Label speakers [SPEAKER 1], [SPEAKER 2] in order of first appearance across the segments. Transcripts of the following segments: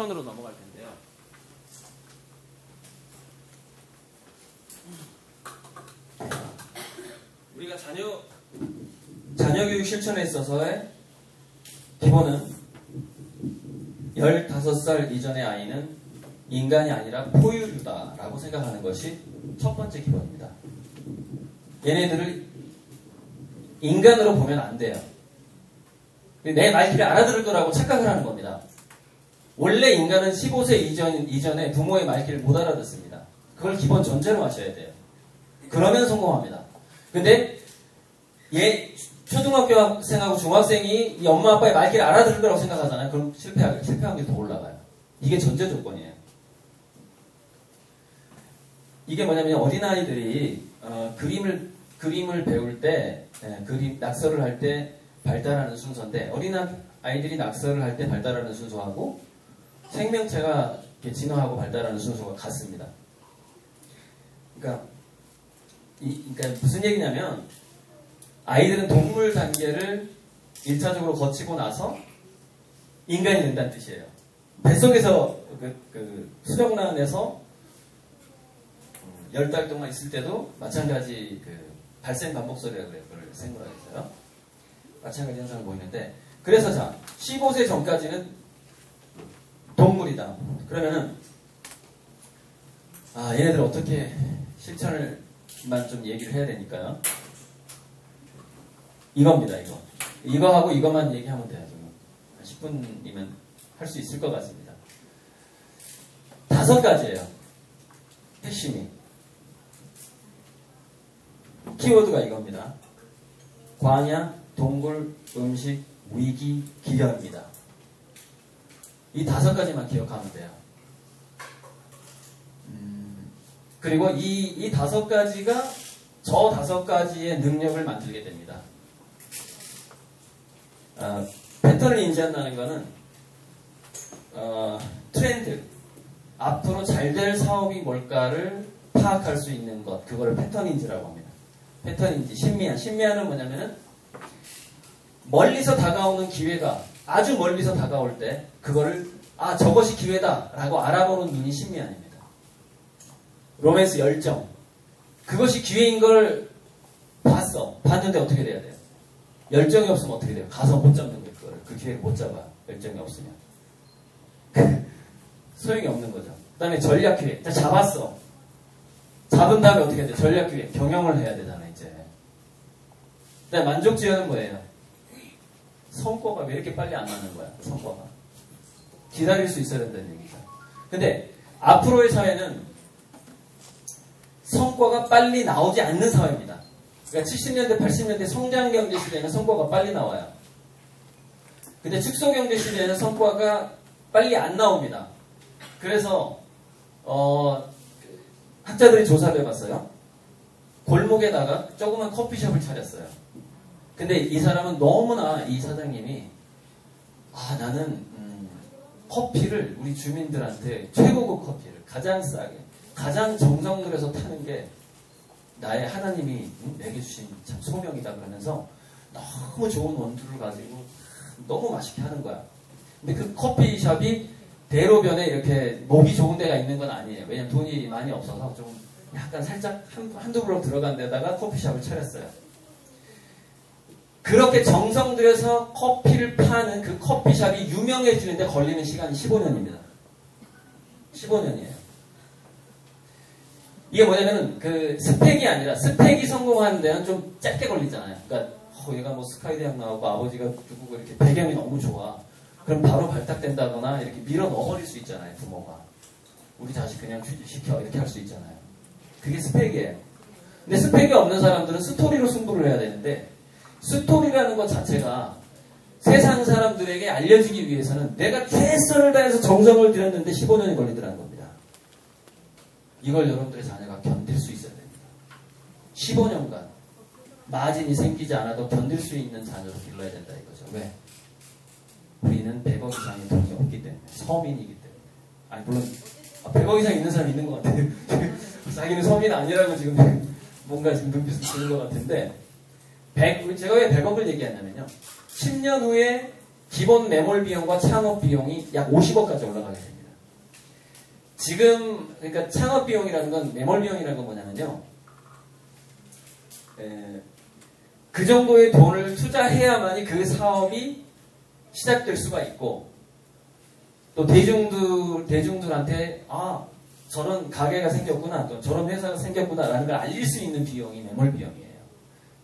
[SPEAKER 1] 1번으로 넘어갈 텐데요. 우리가 자녀교육 실천에 있어서의 기본은 15살 이전의 아이는 인간이 아니라 포유류다라고 생각하는 것이 첫 번째 기본입니다. 얘네들을 인간으로 보면 안 돼요. 내 말귀를 알아들을 거라고 착각을 하는 겁니다. 원래 인간은 15세 이전에 부모의 말귀를 못 알아듣습니다. 그걸 기본 전제로 하셔야 돼요. 그러면 성공합니다. 근데 얘 초등학교 학생하고 중학생이 이 엄마 아빠의 말귀를 알아들을 거라고 생각하잖아요. 그럼 실패 확률이 더 올라가요. 이게 전제 조건이에요. 이게 뭐냐면 어린아이들이 그림을 배울 때 낙서를 할 때 발달하는 순서인데 어린아이들이 낙서를 할 때 발달하는 순서하고 생명체가 진화하고 발달하는 순서가 같습니다. 그러니까 무슨 얘기냐면 아이들은 동물 단계를 1차적으로 거치고 나서 인간이 된다는 뜻이에요. 뱃속에서 수정란에서 10달 동안 있을 때도 마찬가지 발생 반복설이라고 그래요. 그걸 생물학에서요. 마찬가지 현상을 보이는데 그래서 자 15세 전까지는 동물이다. 그러면은 얘네들 어떻게 실천을만 좀 얘기를 해야 되니까요. 이겁니다. 이거하고 이것만 얘기하면 돼요. 지금 10분이면 할 수 있을 것 같습니다. 5가지예요. 핵심이. 키워드가 이겁니다. 광야, 동굴, 음식, 위기, 기련입니다. 이 5가지만 기억하면 돼요. 그리고 이 5가지가 저 5가지의 능력을 만들게 됩니다. 패턴을 인지한다는 것은 트렌드, 앞으로 잘 될 사업이 뭘까를 파악할 수 있는 것, 그거를 패턴인지라고 합니다. 패턴인지, 신미안은 뭐냐면은 멀리서 다가오는 기회가 아주 멀리서 다가올 때 그거를 저것이 기회다라고 알아보는 눈이 신미안입니다. 로맨스 열정, 그것이 기회인 걸 봤는데 어떻게 돼야 돼요? 열정이 없으면 어떻게 돼요? 가서 못 잡는 거예요. 그 기회를 못 잡아. 열정이 없으면 소용이 없는 거죠. 그 다음에 전략 기회. 자, 잡았어. 잡은 다음에 어떻게 해야 돼? 전략 기회. 경영을 해야 되잖아 이제. 그 다음에 만족지어는 뭐예요? 성과가 왜 이렇게 빨리 안 나는 거야? 성과가 기다릴 수 있어야 된다는 얘기죠. 근데 앞으로의 사회는 성과가 빨리 나오지 않는 사회입니다. 그러니까 70년대, 80년대 성장경제 시대에는 성과가 빨리 나와요. 근데 축소경제 시대에는 성과가 빨리 안 나옵니다. 그래서 학자들이 조사를 해봤어요. 골목에다가 조그만 커피숍을 차렸어요. 근데 이 사람은 너무나, 이 사장님이 나는 커피를 우리 주민들한테 최고급 커피를 가장 싸게 가장 정성 들여서 타는 게 나의 하나님이 내게 주신 참 소명이다 그러면서 너무 좋은 원두를 가지고 너무 맛있게 하는 거야. 근데 그 커피숍이 대로변에 이렇게 목이 좋은 데가 있는 건 아니에요. 왜냐면 돈이 많이 없어서 좀 약간 살짝 한두 블록 들어간 데다가 커피숍을 차렸어요. 그렇게 정성 들여서 커피를 파는 그 커피숍이 유명해지는데 걸리는 시간이 15년입니다. 15년이에요. 이게 뭐냐면 스펙이 아니라 스펙이 성공하는 데는 좀 짧게 걸리잖아요. 그러니까 얘가 뭐 스카이대학 나오고 아버지가 누구고 이렇게 배경이 너무 좋아. 그럼 바로 발탁된다거나 이렇게 밀어 넣어버릴 수 있잖아요. 부모가. 우리 자식 그냥 취직시켜 이렇게 할 수 있잖아요. 그게 스펙이에요. 근데 스펙이 없는 사람들은 스토리로 승부를 해야 되는데 스토리라는 것 자체가 세상 사람들에게 알려지기 위해서는 내가 최선을 다해서 정성을 들였는데 15년이 걸리더라는 겁니다. 이걸 여러분들의 자녀가 견딜 수 있어야 됩니다. 15년간 마진이 생기지 않아도 견딜 수 있는 자녀로 길러야 된다 이거죠. 왜? 우리는 100억 이상의 돈이 없기 때문에. 서민이기 때문에. 물론 100억 이상 있는 사람이 있는 것 같아요. 자기는 서민 아니라고 지금 뭔가 지금 눈빛을 주는 것 같은데 제가 왜 100억을 얘기하냐면요. 10년 후에 기본 매몰 비용과 창업 비용이 약 50억까지 올라가게 됩니다. 지금 그러니까 창업 비용이라는 건 매몰 비용이라는 건 뭐냐면요. 그 정도의 돈을 투자해야만이 그 사업이 시작될 수가 있고 또 대중들한테 저런 가게가 생겼구나 또 저런 회사가 생겼구나 라는 걸 알릴 수 있는 비용이 매몰 비용이에요.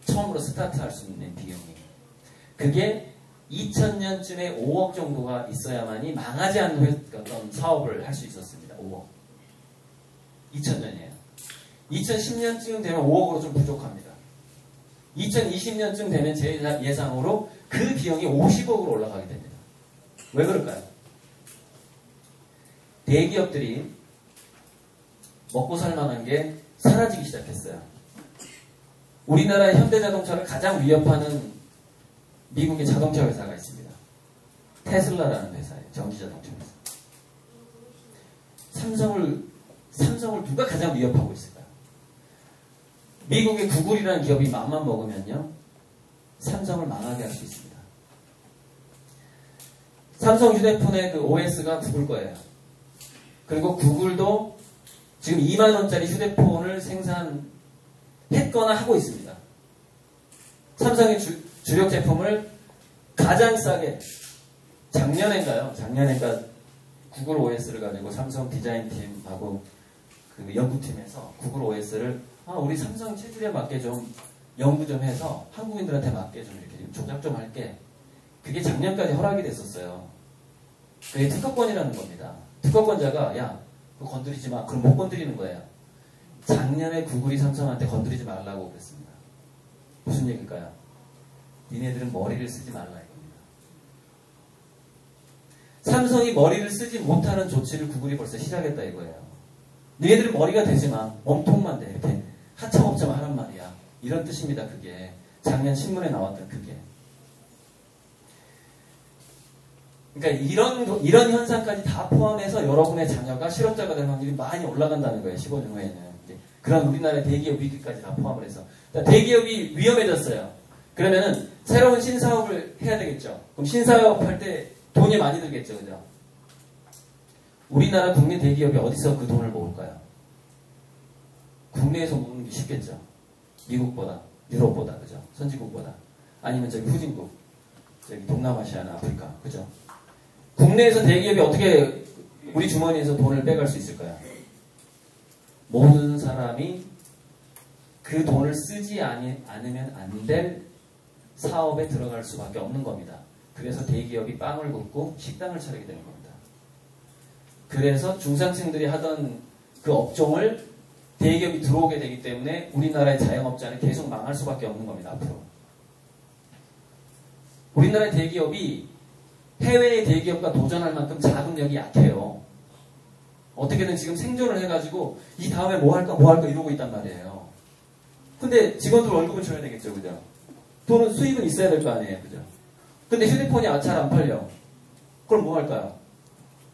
[SPEAKER 1] 처음으로 스타트할 수 있는 비용이. 그게 2000년쯤에 5억 정도가 있어야만이 망하지 않는 어떤 사업을 할 수 있었습니다. 5억. 2000년이에요. 2010년쯤 되면 5억으로 좀 부족합니다. 2020년쯤 되면 제 예상으로 그 비용이 50억으로 올라가게 됩니다. 왜 그럴까요? 대기업들이 먹고 살만한 게 사라지기 시작했어요. 우리나라의 현대자동차를 가장 위협하는 미국의 자동차 회사가 있습니다. 테슬라라는 회사예요. 전기자동차 회사. 삼성을 누가 가장 위협하고 있을까요? 미국의 구글이라는 기업이 맘만 먹으면요. 삼성을 망하게 할 수 있습니다. 삼성 휴대폰의 그 OS가 구글 거예요. 그리고 구글도 지금 2만원짜리 휴대폰을 생산했거나 하고 있습니다. 삼성의 주력 제품을 가장 싸게 작년인가 구글 OS를 가지고 삼성 디자인팀하고 그 연구팀에서 구글 OS를 우리 삼성 체질에 맞게 좀 연구 좀 해서 한국인들한테 맞게 좀 이렇게 조작 좀 할게. 그게 작년까지 허락이 됐었어요. 그게 특허권이라는 겁니다. 특허권자가 야 그거 건드리지 마. 그럼 못 건드리는 거예요. 작년에 구글이 삼성한테 건드리지 말라고 그랬습니다. 무슨 얘기일까요? 니네들은 머리를 쓰지 말라 이겁니다. 삼성이 머리를 쓰지 못하는 조치를 구글이 벌써 시작했다 이거예요. 니네들은 머리가 되지 마. 몸통만 돼. 이렇게 하청업자만 하란 말이야. 이런 뜻입니다. 그게. 작년 신문에 나왔던 그게. 그러니까 이런 현상까지 다 포함해서 여러분의 자녀가 실업자가 될 확률이 많이 올라간다는 거예요. 15년 후에는. 그런 우리나라의 대기업 위기까지 다 포함을 해서. 그러니까 대기업이 위험해졌어요. 그러면은 새로운 신사업을 해야 되겠죠. 그럼 신사업 할 때 돈이 많이 들겠죠. 그죠? 우리나라 국내 대기업이 어디서 그 돈을 모을까요? 국내에서 모으는 게 쉽겠죠. 미국보다, 유럽보다, 그죠? 선진국보다. 아니면 저기 후진국, 저기 동남아시아나 아프리카, 그죠? 국내에서 대기업이 어떻게 우리 주머니에서 돈을 빼갈 수 있을까요? 모든 사람이 그 돈을 쓰지 않으면 안 될 사업에 들어갈 수밖에 없는 겁니다. 그래서 대기업이 빵을 굽고 식당을 차리게 되는 겁니다. 그래서 중산층들이 하던 그 업종을 대기업이 들어오게 되기 때문에 우리나라의 자영업자는 계속 망할 수밖에 없는 겁니다. 앞으로. 우리나라의 대기업이 해외의 대기업과 도전할 만큼 자금력이 약해요. 어떻게든 지금 생존을 해가지고 이 다음에 뭐 할까 이러고 있단 말이에요. 근데 직원들 월급은 줘야 되겠죠. 그죠? 돈은 수입은 있어야 될 거 아니에요. 그죠? 근데 휴대폰이 잘 안 팔려. 그럼 뭐 할까요?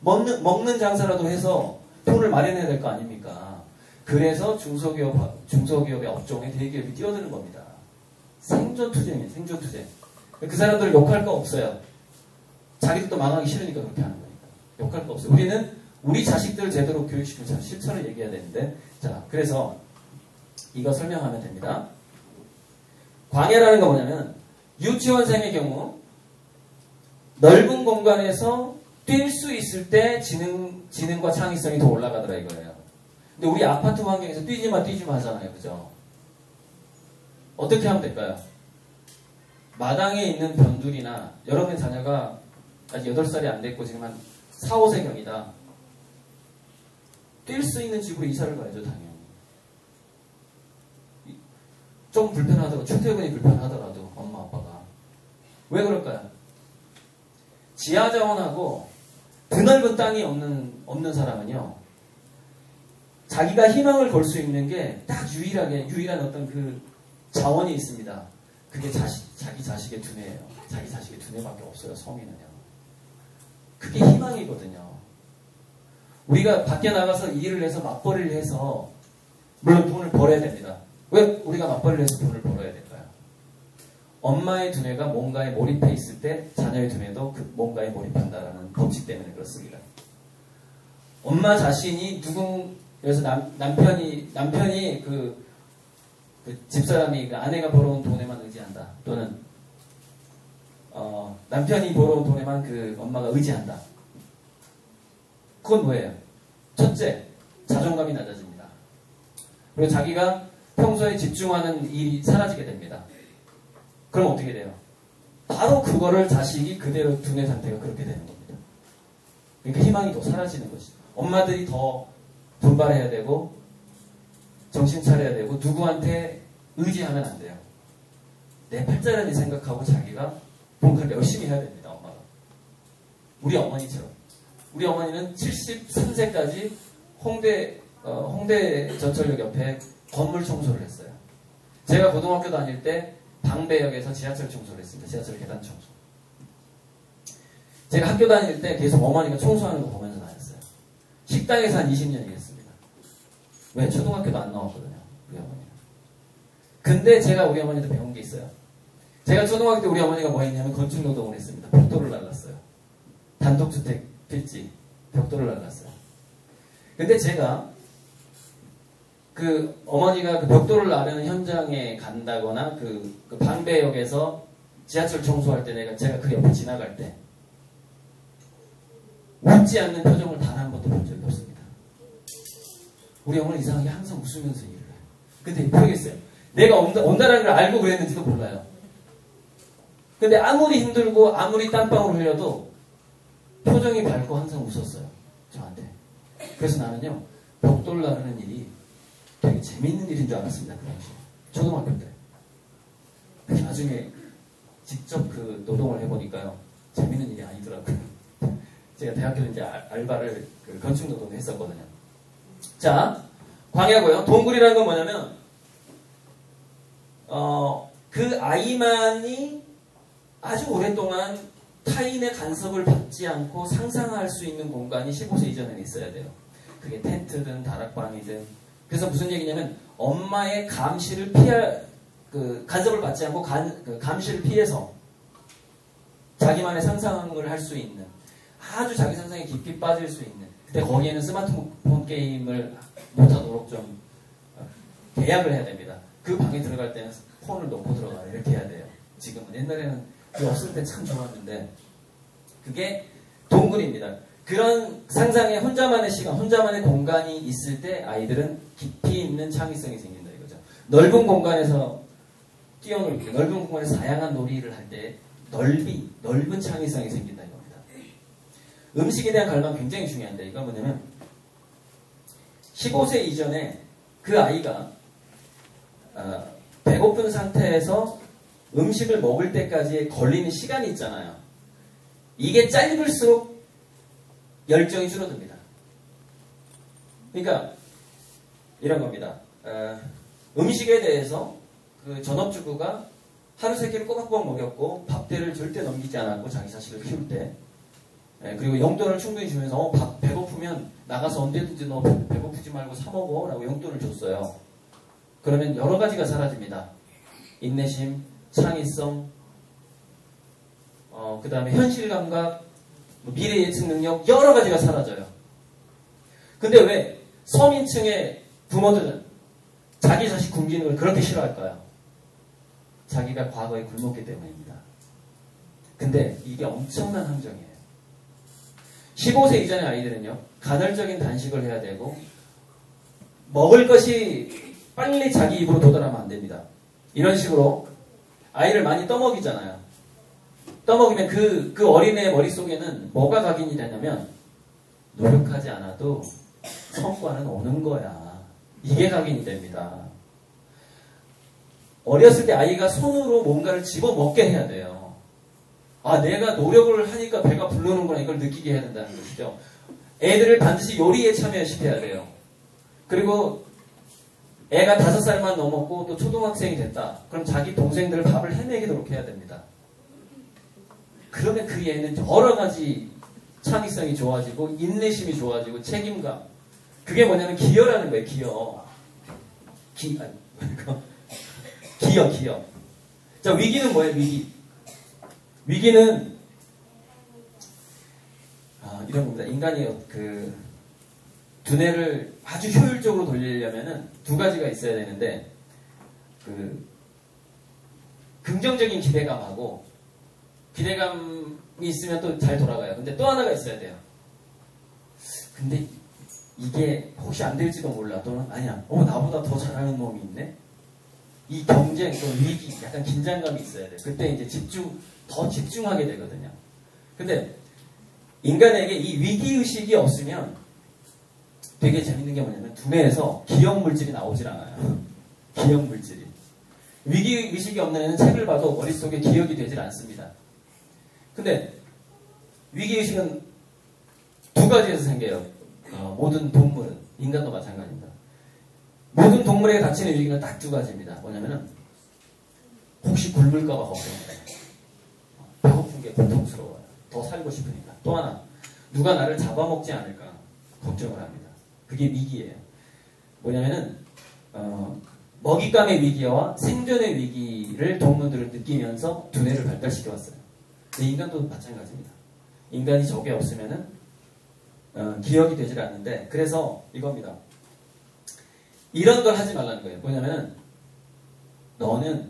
[SPEAKER 1] 먹는 장사라도 해서 돈을 마련해야 될 거 아닙니까? 그래서 중소기업의 업종에 대기업이 뛰어드는 겁니다. 생존투쟁이에요. 생존투쟁. 그 사람들은 욕할 거 없어요. 자기들도 망하기 싫으니까 그렇게 하는 거니까. 욕할 거 없어요. 우리는 우리 자식들을 제대로 교육시키면서 실천을 얘기해야 되는데, 자, 그래서 이거 설명하면 됩니다. 광해라는 건 뭐냐면, 유치원생의 경우, 넓은 공간에서 뛸 수 있을 때 지능과 창의성이 더 올라가더라 이거예요. 근데 우리 아파트 환경에서 뛰지 마 하잖아요. 그죠? 어떻게 하면 될까요? 마당에 있는 변두리나, 여러분의 자녀가 아직 8살이 안 됐고 지금 한 4, 5세경이다. 뛸 수 있는 집으로 이사를 가야죠, 당연히. 좀 불편하더라도, 출퇴근이 불편하더라도, 엄마, 아빠가. 왜 그럴까요? 지하자원하고 드넓은 땅이 없는 사람은요, 자기가 희망을 걸 수 있는 게 딱 유일한 어떤 그 자원이 있습니다. 그게 자기 자식의 두뇌예요. 자기 자식의 두뇌밖에 없어요, 성인은요. 그게 희망이거든요. 우리가 밖에 나가서 일을 해서 맞벌이를 해서 물론 돈을 벌어야 됩니다. 왜 우리가 맞벌이를 해서 돈을 벌어야 될까요? 엄마의 두뇌가 뭔가에 몰입해 있을 때 자녀의 두뇌도 그 뭔가에 몰입한다라는 법칙 때문에 그렇습니다. 엄마 자신이 그래서 남편이 그 집사람이 그 아내가 벌어온 돈에만 의지한다. 또는 남편이 벌어온 돈에만 그 엄마가 의지한다. 그건 뭐예요? 첫째, 자존감이 낮아집니다. 그리고 자기가 평소에 집중하는 일이 사라지게 됩니다. 그럼 어떻게 돼요? 바로 그거를 자식이 그대로 두뇌 상태가 그렇게 되는 겁니다. 그러니까 희망이 더 사라지는 것이죠. 엄마들이 더 분발해야 되고 정신 차려야 되고 누구한테 의지하면 안 돼요. 내 팔자라니 생각하고 자기가 뭔가를 열심히 해야 됩니다. 엄마가. 우리 어머니처럼. 우리 어머니는 73세까지 홍대 전철역 옆에 건물 청소를 했어요. 제가 고등학교 다닐 때 방배역에서 지하철 청소를 했습니다. 지하철 계단 청소. 제가 학교 다닐 때 계속 어머니가 청소하는 거 보면서 다녔어요. 식당에서 한 20년 일했습니다. 왜? 초등학교도 안 나왔거든요. 우리 어머니는. 근데 제가 우리 어머니한테 배운 게 있어요. 제가 초등학교 때 우리 어머니가 뭐 했냐면 건축노동을 했습니다. 벽돌을 날랐어요. 단독주택 필지 벽돌을 날랐어요. 근데 제가 그 어머니가 그 벽돌을 나르는 현장에 간다거나 그 방배역에서 지하철 청소할 때 제가 그 옆에 지나갈 때 웃지 않는 표정을 단 한 번도 본 적이 없습니다. 우리 어머니 이상하게 항상 웃으면서 일을 해요. 근데 모르겠어요. 내가 온다는 걸 알고 그랬는지도 몰라요. 근데 아무리 힘들고 아무리 땀방울 흘려도 표정이 밝고 항상 웃었어요. 저한테. 그래서 나는요. 벽돌 나르는 일이 되게 재밌는 일인 줄 알았습니다. 그 당시에. 초등학교 때. 나중에 직접 그 노동을 해보니까요. 재밌는 일이 아니더라고요. 제가 대학교 이제 알바를 그 건축 노동을 했었거든요. 자, 광야고요. 동굴이라는 건 뭐냐면 그 아이만이 아주 오랫동안 타인의 간섭을 받지 않고 상상할 수 있는 공간이 15세 이전에는 있어야 돼요. 그게 텐트든 다락방이든. 그래서 무슨 얘기냐면 엄마의 감시를 간섭을 받지 않고 감시를 피해서 자기만의 상상을 할 수 있는 아주 자기 상상에 깊이 빠질 수 있는. 근데 거기에는 스마트폰 게임을 못하도록 좀 계약을 해야 됩니다. 그 방에 들어갈 때는 폰을 놓고 들어가요. 이렇게 해야 돼요. 지금은. 옛날에는 그게 없을 때 참 좋았는데 그게 동굴입니다. 그런 상상의 혼자만의 시간, 혼자만의 공간이 있을 때 아이들은 깊이 있는 창의성이 생긴다 이거죠. 넓은 공간에서 뛰어놀기, 넓은 공간에서 다양한 놀이를 할 때 넓은 창의성이 생긴다 이겁니다. 음식에 대한 갈망 굉장히 중요한데 이건 뭐냐면 15세 이전에 그 아이가 배고픈 상태에서 음식을 먹을 때까지 걸리는 시간이 있잖아요. 이게 짧을수록 열정이 줄어듭니다. 그러니까 이런 겁니다. 음식에 대해서 그 전업주부가 하루 세 끼를 꼬박꼬박 먹였고 밥대를 절대 넘기지 않았고 자기 자식을 키울 때 그리고 용돈을 충분히 주면서 배고프면 나가서 언제든지 너 배고프지 말고 사 먹어 라고 용돈을 줬어요. 그러면 여러 가지가 사라집니다. 인내심, 창의성, 그 다음에 현실감각, 미래 예측 능력 여러 가지가 사라져요. 근데 왜 서민층의 부모들은 자기 자식 굶기는 걸 그렇게 싫어할까요? 자기가 과거에 굶었기 때문입니다. 근데 이게 엄청난 함정이에요. 15세 이전의 아이들은요. 간헐적인 단식을 해야 되고 먹을 것이 빨리 자기 입으로 도달하면 안 됩니다. 이런 식으로 아이를 많이 떠먹이잖아요. 떠먹이면 그 어린애의 머릿속에는 뭐가 각인이 되냐면 노력하지 않아도 성과는 오는 거야. 이게 각인이 됩니다. 어렸을 때 아이가 손으로 뭔가를 집어먹게 해야 돼요. 아, 내가 노력을 하니까 배가 부르는구나 이걸 느끼게 해야 된다는 것이죠. 애들을 반드시 요리에 참여시켜야 돼요. 그리고 애가 5살만 넘었고 또 초등학생이 됐다. 그럼 자기 동생들 밥을 해먹이도록 해야 됩니다. 그러면 그 애는 여러 가지 창의성이 좋아지고 인내심이 좋아지고 책임감. 그게 뭐냐면 기여라는 거예요. 기여. 자, 위기는 뭐예요? 위기는 이런 겁니다. 인간이 그 두뇌를 아주 효율적으로 돌리려면은 두 가지가 있어야 되는데, 그 긍정적인 기대감하고, 기대감이 있으면 또 잘 돌아가요. 근데 또 하나가 있어야 돼요. 근데 이게 혹시 안 될지도 몰라. 또는 아니야. 나보다 더 잘하는 놈이 있네. 이 경쟁, 또 위기, 약간 긴장감이 있어야 돼요. 그때 이제 더 집중하게 되거든요. 근데 인간에게 이 위기의식이 없으면 되게 재밌는 게 뭐냐면 두뇌에서 기억물질이 나오질 않아요. 기억물질이. 위기의식이 없는 애는 책을 봐도 머릿속에 기억이 되질 않습니다. 근데 위기의식은 두 가지에서 생겨요. 모든 동물은, 인간도 마찬가지입니다. 모든 동물에게 닥치는 위기는 딱 두 가지입니다. 뭐냐면은 혹시 굶을까봐 걱정해요. 배고픈 게 고통스러워요. 더 살고 싶으니까. 또 하나, 누가 나를 잡아먹지 않을까 걱정을 합니다. 그게 위기예요. 뭐냐면은 먹잇감의 위기와 생존의 위기를 동물들은 느끼면서 두뇌를 발달시켜 왔어요. 근데 인간도 마찬가지입니다. 인간이 저게 없으면은 기억이 되질 않는데, 그래서 이겁니다. 이런 걸 하지 말라는 거예요. 뭐냐면은 너는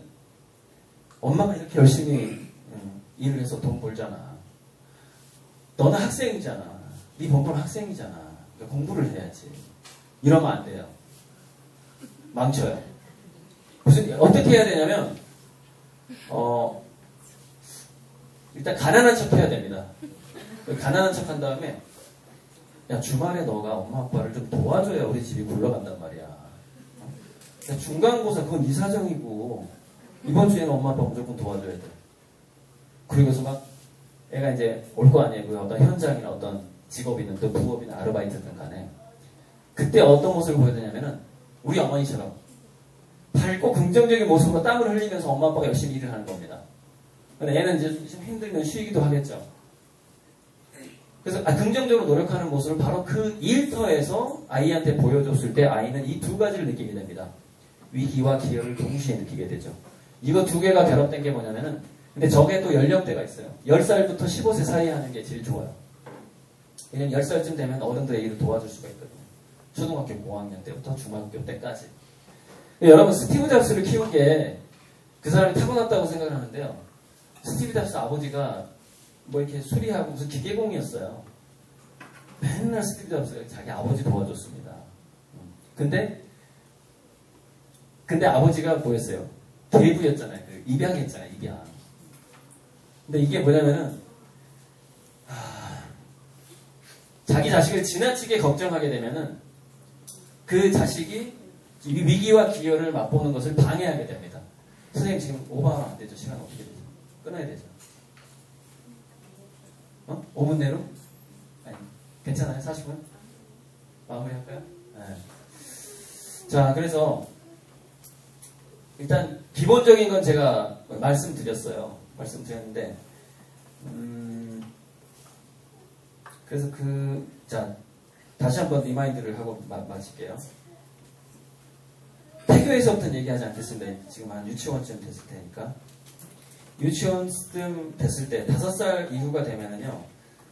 [SPEAKER 1] 엄마가 이렇게 열심히 일을 해서 돈 벌잖아. 너는 학생이잖아. 네 본분 학생이잖아. 그러니까 공부를 해야지. 이러면 안 돼요. 망쳐요. 어떻게 해야 되냐면 일단 가난한 척 해야 됩니다. 가난한 척 한 다음에, 야, 주말에 너가 엄마 아빠를 좀 도와줘야 우리 집이 굴러간단 말이야. 야, 중간고사 그건 네 사정이고 이번 주에는 엄마 아빠 무조건 도와줘야 돼. 그러고서 막 애가 이제 올 거 아니에요. 그 어떤 현장이나 어떤 직업이든 또 부업이나 아르바이트든 간에 그때 어떤 모습을 보여드냐면은 우리 어머니처럼 밝고 긍정적인 모습으로 땀을 흘리면서 엄마 아빠가 열심히 일을 하는 겁니다. 근데 애는 이제 좀 힘들면 쉬기도 하겠죠. 그래서 긍정적으로 노력하는 모습을 바로 그 일터에서 아이한테 보여줬을 때 아이는 이 두 가지를 느끼게 됩니다. 위기와 기회를 동시에 느끼게 되죠. 이거 두 개가 결합된 게 뭐냐면은, 근데 저게 또 연령대가 있어요. 10살부터 15세 사이에 하는 게 제일 좋아요. 왜냐면 10살쯤 되면 어른들의 일을 도와줄 수가 있거든요. 초등학교 5학년 때부터 중학교 때까지. 여러분, 스티브 잡스를 키운 게 그 사람이 타고났다고 생각을 하는데요. 스티브 잡스 아버지가 뭐 이렇게 수리하고 무슨 기계공이었어요. 맨날 스티브 잡스가 자기 아버지 도와줬습니다. 근데 아버지가 뭐였어요? 계부였잖아요. 입양했잖아요, 입양. 근데 이게 뭐냐면은, 자기 자식을 지나치게 걱정하게 되면은 그 자식이 위기와 기회를 맛보는 것을 방해하게 됩니다. 선생님 지금 오버하면 안 되죠? 시간 어떻게 되죠? 끊어야 되죠? 5분 내로? 아니, 괜찮아요? 40분? 마무리할까요? 네. 자, 그래서 일단 기본적인 건 제가 말씀드렸는데, 그래서 자, 다시 한번 리마인드를 하고 마칠게요. 태교에서부터는 얘기하지 않겠습니다. 지금 한 유치원쯤 됐을 테니까. 유치원쯤 됐을 때 5살 이후가 되면은요,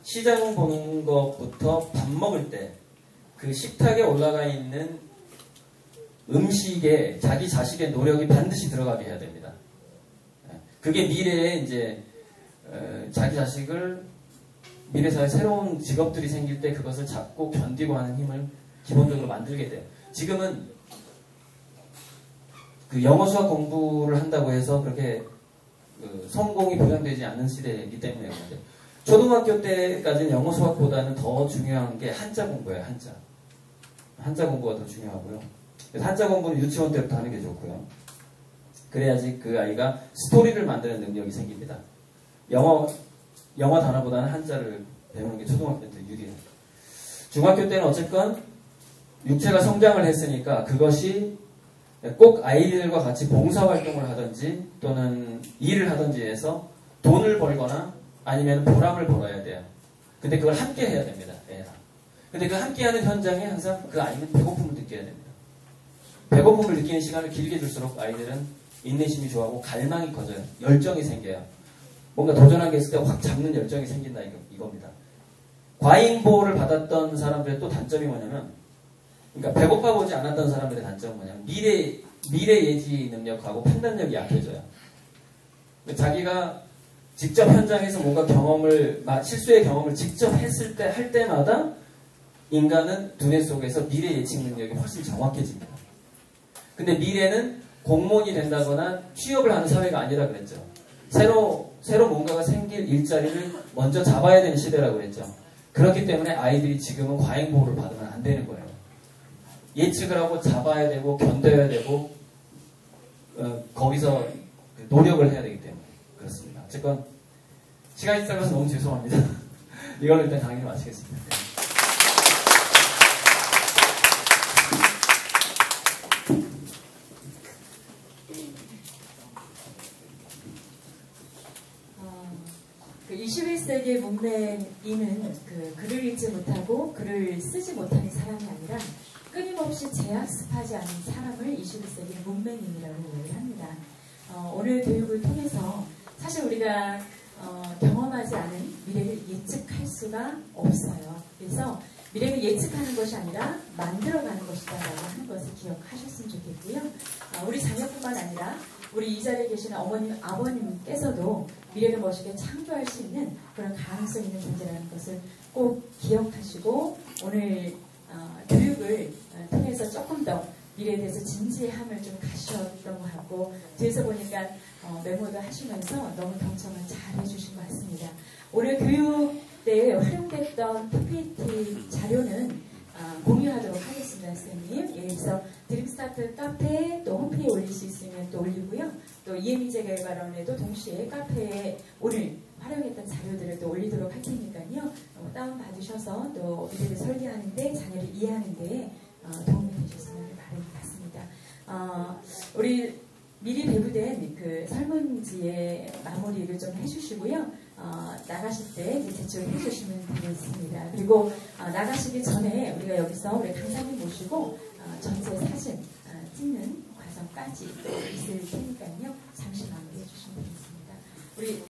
[SPEAKER 1] 시장 보는 것부터 밥 먹을 때 그 식탁에 올라가 있는 음식에 자기 자식의 노력이 반드시 들어가게 해야 됩니다. 그게 미래에 이제 자기 자식을 미래 사회 새로운 직업들이 생길 때 그것을 잡고 견디고 하는 힘을 기본적으로 만들게 돼요. 지금은 그 영어 수학 공부를 한다고 해서 그렇게 성공이 보장되지 않는 시대이기 때문에 그런데, 초등학교 때까지는 영어 수학보다는 더 중요한 게 한자 공부예요. 한자 공부가 더 중요하고요. 그래서 한자 공부는 유치원 때부터 하는 게 좋고요. 그래야지 그 아이가 스토리를 만드는 능력이 생깁니다. 영어 단어보다는 한자를 배우는 게 초등학교 때 유리해요. 중학교 때는 어쨌건 육체가 성장을 했으니까 그것이 꼭 아이들과 같이 봉사활동을 하든지 또는 일을 하든지 해서 돈을 벌거나 아니면 보람을 벌어야 돼요. 근데 그걸 함께 해야 됩니다. 애랑. 근데 그 함께하는 현장에 항상 그 아이는 배고픔을 느껴야 됩니다. 배고픔을 느끼는 시간을 길게 줄수록 아이들은 인내심이 좋아하고 갈망이 커져요. 열정이 생겨요. 뭔가 도전하게 했을 때 확 잡는 열정이 생긴다 이겁니다. 과잉보호를 받았던 자람들의 또 단점이 뭐냐면, 그러니까 배고파 보지 않았던 사람들의 단점은 뭐냐면 미래 예지 능력하고 판단력이 약해져요. 자기가 직접 현장에서 뭔가 실수의 경험을 직접 할 때마다 인간은 두뇌 속에서 미래 예측 능력이 훨씬 정확해집니다. 근데 미래는 공무원이 된다거나 취업을 하는 사회가 아니라 그랬죠. 새로 뭔가가 생길 일자리를 먼저 잡아야 되는 시대라고 그랬죠. 그렇기 때문에 아이들이 지금은 과잉보호를 받으면 안 되는 거예요. 예측을 하고 잡아야 되고 견뎌야 되고 거기서 노력을 해야 되기 때문에 그렇습니다. 어쨌건 시간이 짧아서 너무 죄송합니다. 이걸로 일단 강의를 마치겠습니다.
[SPEAKER 2] 그 21세기의 문맹인은 글을 읽지 못하고 글을 쓰지 못하는 사람이 아니라 끊임없이 재학습하지 않은 사람을 21세기의 문맹인이라고 얘기합니다. 오늘 교육을 통해서 사실 우리가 경험하지 않은 미래를 예측할 수가 없어요. 그래서 미래를 예측하는 것이 아니라 만들어가는 것이다라고 하는 것을 기억하셨으면 좋겠고요. 우리 자녀뿐만 아니라 우리 이 자리에 계시는 어머님, 아버님께서도 미래를 멋있게 창조할 수 있는 그런 가능성 있는 존재라는 것을 꼭 기억하시고 오늘 교육을 통해서 조금 더 미래에 대해서 진지함을 좀 가셨던 것 같고 뒤에서 보니까 메모도 하시면서 너무 경청을 잘 해주신 것 같습니다. 오늘 교육 때 활용됐던 PPT 자료는 공유하도록 하겠습니다, 선생님. 예, 그래서 드림스타트 카페 또 홈페이지에 올릴 수 있으면 또 올리고요. 또 이해미제 개발원에도 동시에 카페에 오늘 활용했던 자료들을 또 올리도록 할 테니까요. 다운받으셔서 또 미래를 설계하는데 자녀를 이해하는데 도움이 되셨으면 바람이 같습니다. 우리 미리 배부된 그 설문지의 마무리를 좀 해주시고요. 나가실 때 제출해 주시면 되겠습니다. 그리고 나가시기 전에 우리가 여기서 우리 강사님 모시고 전체